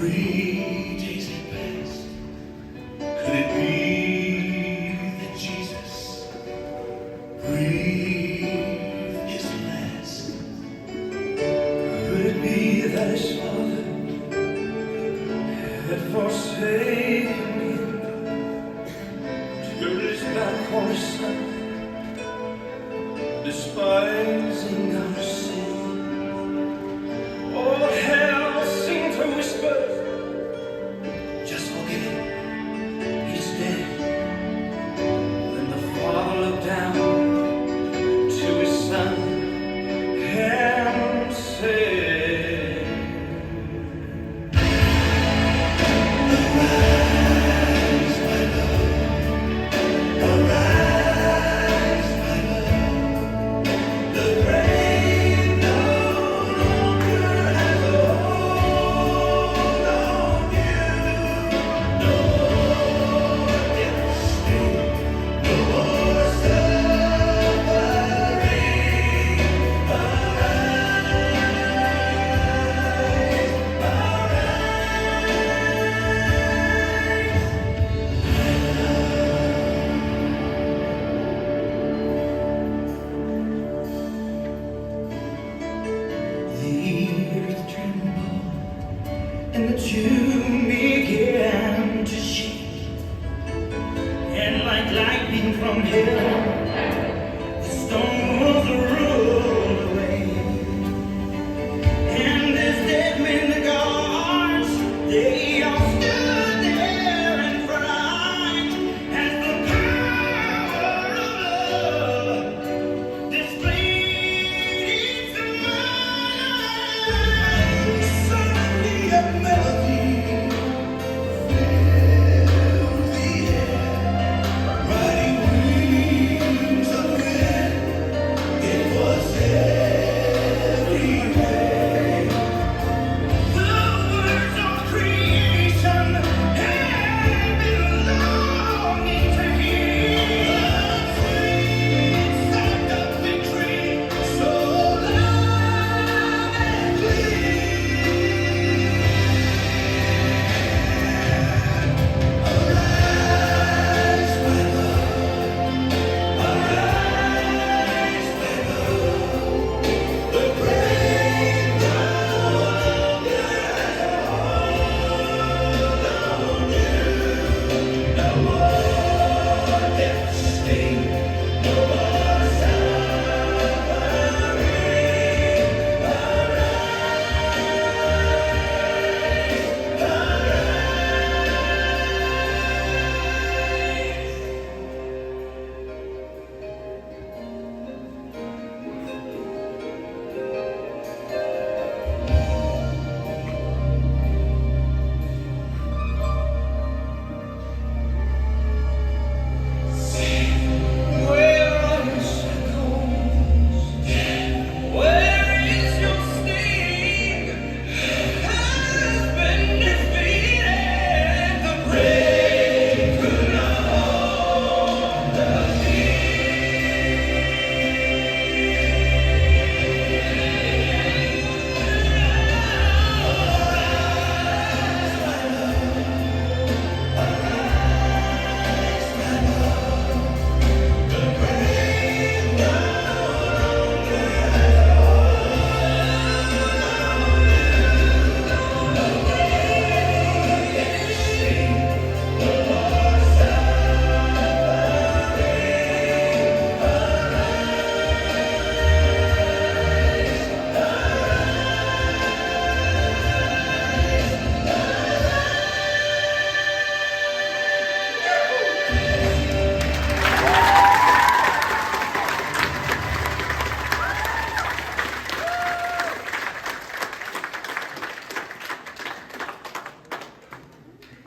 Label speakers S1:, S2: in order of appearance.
S1: 3 days had passed. Could it be that Jesus breathed his last? Could it be that his Father had forsaken him, turned his back on his Son, despising our sin? All hell seemed to whisper, just forget it, he's dead. Then the Father looked down to his Son and said, Arise, my love, arise, my love. The grave no longer has a hold on you. No more devastating, no more suffering. The earth trembled and the Jews